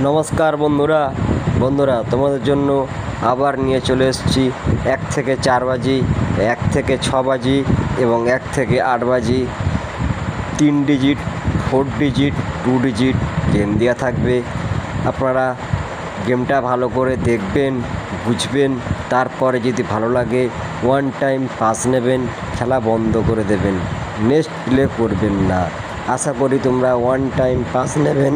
নমস্কার বন্ধুরা তোমাদের জন্য আবার নিয়ে চলে এসেছি 1 থেকে 4 বাজি, 1 থেকে 6 বাজি এবং 1 থেকে 8 বাজি 3 ডিজিট, 4 ডিজিট, 2 ডিজিট গেম দেওয়া থাকবে। আপনারা গেমটা ভালো করে দেখবেন, বুঝবেন, তারপরে যদি ভালো লাগে ওয়ান টাইম পাস নেবেন, খেলা বন্ধ করে দেবেন, নেক্সট প্লে করবেন না। আশা করি তোমরা ওয়ান টাইম পাস নেবেন,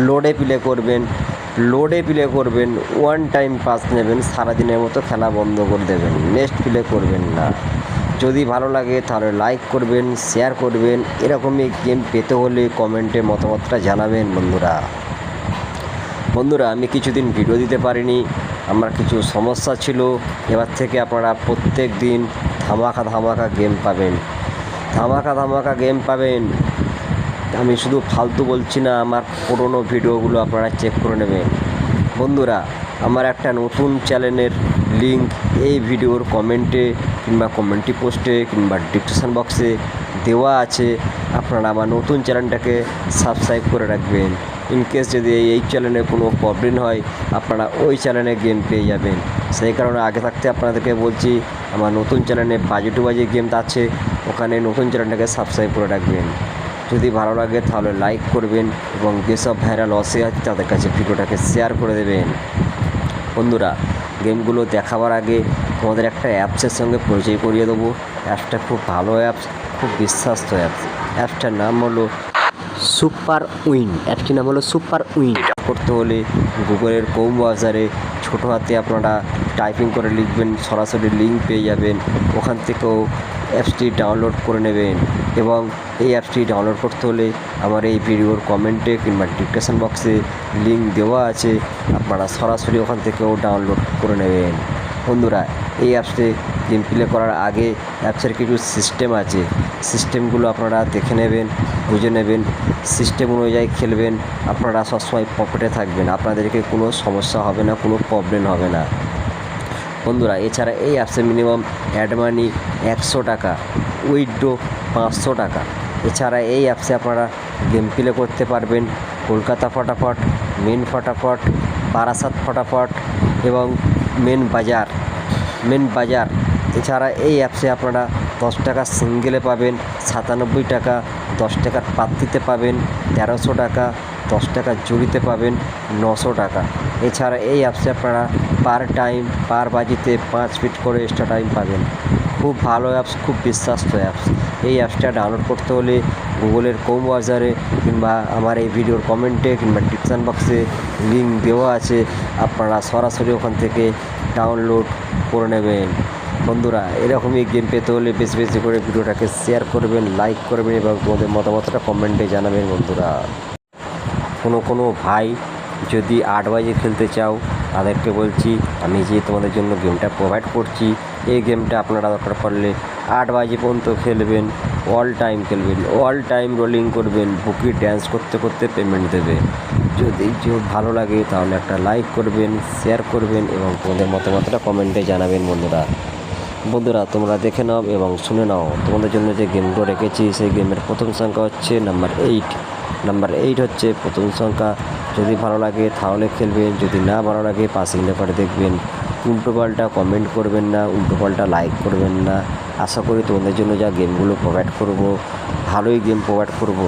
লোডে প্লে করবেন, ওয়ান টাইম পাস নেবেন, সারাদিনের মতো খেলা বন্ধ করে দেবেন, নেক্সট প্লে করবেন না। যদি ভালো লাগে তাহলে লাইক করবেন, শেয়ার করবেন। এরকমই গেম পেতে হলে কমেন্টে মতামতটা জানাবেন। বন্ধুরা আমি কিছুদিন ভিডিও দিতে পারিনি, আমার কিছু সমস্যা ছিল। এবার থেকে আপনারা প্রত্যেক দিন ধামাকা গেম পাবেন। আমি শুধু ফালতু বলছি না, আমার পুরনো ভিডিওগুলো আপনারা চেক করে নেবেন। বন্ধুরা আমার একটা নতুন চ্যানেলের লিঙ্ক এই ভিডিওর কমেন্টে কিংবা কমেন্টি পোস্টে কিংবা ডিসক্রিপশন বক্সে দেওয়া আছে। আপনারা আমার নতুন চ্যানেলটাকে সাবস্ক্রাইব করে রাখবেন। ইনকেস যদি এই চ্যানেলে কোনো প্রবলেম হয়, আপনারা ওই চ্যানেলে গেম পেয়ে যাবেন। সেই কারণে আগে থাকতে আপনাদেরকে বলছি, আমার নতুন চ্যানেলে বাজি টু বাজি গেম আছে, ওখানে নতুন চ্যানেলটাকে সাবস্ক্রাইব করে রাখবেন। যদি ভালো লাগে তাহলে লাইক করবেন এবং যেসব ভাইরাল অসে আছে তাদের কাছে ভিডিওটাকে শেয়ার করে দেবেন। বন্ধুরা গেমগুলো দেখাবার আগে তোমাদের একটা অ্যাপসের সঙ্গে পরিচয় করিয়ে দেবো। অ্যাপসটা খুব ভালো অ্যাপস, খুব বিশ্বাস্ত অ্যাপস। অ্যাপসটার নাম হলো সুপার উইন। করতে হলে গুগলের ক্রোম ব্রাউজারে ছোটো হাতে আপনারা টাইপিং করে লিখবেন, সরাসরি লিঙ্ক পেয়ে যাবেন। ওখান থেকেও অ্যাপসটি ডাউনলোড করে নেবেন এবং এই অ্যাপসটি ডাউনলোড করতে হলে আমার এই ভিডিওর কমেন্টে কিংবা ডিসক্রিপশন বক্সে লিঙ্ক দেওয়া আছে, আপনারা সরাসরি ওখান থেকেও ডাউনলোড করে নেবেন। বন্ধুরা এই অ্যাপসে গেম প্লে করার আগে অ্যাপসের কিছু সিস্টেম আছে, সিস্টেমগুলো আপনারা দেখে নেবেন, বুঝে নেবেন, সিস্টেম অনুযায়ী খেলবেন। আপনারা সবসময় প্রফিটে থাকবেন, আপনাদেরকে কোনো সমস্যা হবে না, কোনো প্রবলেম হবে না। বন্ধুরা এছাড়া এই অ্যাপসে মিনিমাম অ্যাড মানি 100 টাকা, উইথড্র 500 টাকা। এছাড়া এই অ্যাপসে আপনারা গেম প্লে করতে পারবেন কলকাতা ফটাফট, মেন ফটাফট, বারাসাত ফটাফট এবং মেন বাজার। এছাড়া এই অ্যাপসে আপনারা 10 টাকা সিঙ্গেলে পাবেন, 97 টাকা 10 টাকার পাত্তিতে পাবেন, 1300 টাকা 10 টাকা জুড়িতে পাবেন, 900 টাকা। এছাড়া এই অ্যাপসে আপনারা পার বাজিতে 5 মিনিট করে এক্সট্রা টাইম পাবেন। খুব ভালো অ্যাপস, খুব বিশ্বাস্ত অ্যাপস। এই অ্যাপসটা ডাউনলোড করতে হলে গুগলের ক্রোম ব্রাউজারে কিংবা আমার এই ভিডিওর কমেন্টে কিংবা ডিসক্রিপশন বক্সে লিঙ্ক দেওয়া আছে, আপনারা সরাসরি ওখান থেকে ডাউনলোড করে নেবেন। বন্ধুরা এরকমই গেম পেতে হলে বেশি করে ভিডিওটাকে শেয়ার করবেন, লাইক করবেন এবং তোমাদের মতামতটা কমেন্টে জানাবেন। বন্ধুরা কোনো ভাই যদি 8 বাজে খেলতে চাও, তাদেরকে বলছি আমি যে তোমাদের জন্য গেমটা প্রোভাইড করছি, এই গেমটা আপনারা দরকার পড়লে 8 বাজে পর্যন্ত খেলবেন, অল টাইম রোলিং করবেন, বুকি ড্যান্স করতে পেমেন্ট দেবে। যদি ভালো লাগে তাহলে একটা লাইক করবেন, শেয়ার করবেন এবং তোমাদের মতামতটা কমেন্টে জানাবেন। বন্ধুরা তোমরা দেখে নাও এবং শুনে নাও, তোমাদের জন্য যে গেমগুলো রেখেছি সেই গেমের প্রথম সংখ্যা হচ্ছে নাম্বার 8 হচ্ছে প্রথম সংখ্যা। যদি ভালো লাগে তাহলে খেলবেন, যদি না ভালো লাগে পাসিং লেখাটা দেখবেন। উল্টোপাল্টা কমেন্ট করবেন না, উল্টোপাল্টা লাইক করবেন না। আশা করি তোমাদের জন্য যা গেমগুলো প্রোভাইড করব, ভালোই গেম প্রোভাইড করব।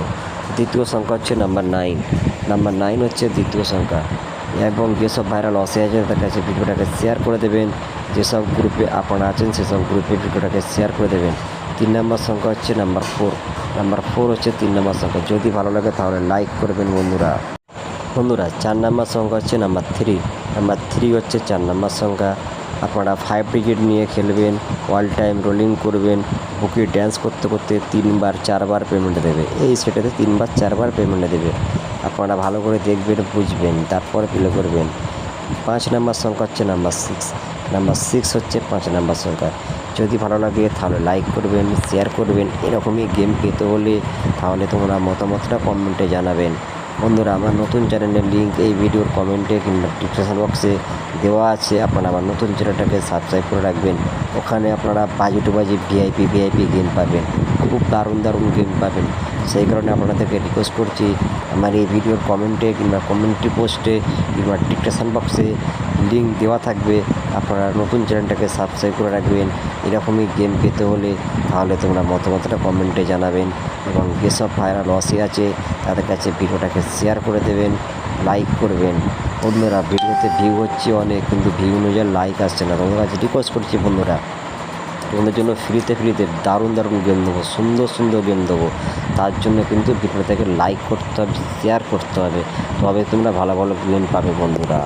দ্বিতীয় সংখ্যা হচ্ছে নাম্বার 9 হচ্ছে দ্বিতীয় সংখ্যা। এবং যেসব ভাইরাল অসে আছে তাদের কাছে ভিডিওটাকে শেয়ার করে দেবেন, যেসব গ্রুপে আপনারা আছেন সেসব গ্রুপে ভিডিওটাকে শেয়ার করে দেবেন। 3 নম্বর সংখ্যা হচ্ছে নাম্বার 4 হচ্ছে 3 নম্বর সংখ্যা। যদি ভালো লাগে তাহলে লাইক করবেন। বন্ধুরা 4 নম্বর সংখ্যা হচ্ছে নাম্বার 3 হচ্ছে 4 নম্বর সংখ্যা। আপনারা 5 ডিজিট নিয়ে খেলবেন, অল টাইম রোলিং করবেন, বুকি ড্যান্স করতে 3-4 পেমেন্ট দেবে। এই সেটাতে 3-4 পেমেন্ট দেবে। আপনারা ভালো করে দেখবেন, বুঝবেন, তারপরে প্লে করবেন। 5 নম্বর সংখ্যা হচ্ছে নাম্বার 6 হচ্ছে 5 নম্বর সংখ্যা। যদি ভালো লাগে তাহলে লাইক করবেন, শেয়ার করবেন। এরকমই গেম পেতে হলে তাহলে তোমরা মতামতটা কমেন্টে জানাবেন। বন্ধুরা আমার নতুন চ্যানেলের লিঙ্ক এই ভিডিওর কমেন্টে কিংবা ডিসক্রিপশন বক্সে দেওয়া আছে, আপনারা আমার নতুন চ্যানেলটাকে সাবস্ক্রাইব করে রাখবেন। ওখানে আপনারা বাজি টু বাজি ভিআইপি গেম পাবেন, খুব দারুণ গেম পাবেন। সেই কারণে আপনাদেরকে রিকোয়েস্ট করছি, আমার এই ভিডিওর কমেন্টে কিংবা কমেন্ট্রি পোস্টে কিংবা ডিসক্রিপশান বক্সে লিঙ্ক দেওয়া থাকবে। আপনারা নতুন চ্যানেলটাকে সাবস্ক্রাইব করে রাখবেন এরকমই গেম পেতে হলে। তাহলে তোমরা মতামতটা কমেন্টে জানাবেন এবং যেসব ভাইরা লসে আছে তাদের কাছে ভিডিওটাকে শেয়ার করে দেবেন, লাইক করবেন। বন্ধুরা, ভিডিওতে ভিউ হচ্ছে অনেক, কিন্তু ভিউ অনুযায়ী লাইক আসছে না। তোমাদের কাছে রিকোয়েস্ট করছি বন্ধুরা, তোমাদের জন্য ফ্রিতে দারুণ গেম দেবো, সুন্দর গেম দেবো। তার জন্য কিন্তু ভিডিওটাকে লাইক করতে হবে, শেয়ার করতে হবে, তবে তোমরা ভালো গেম পাবে বন্ধুরা।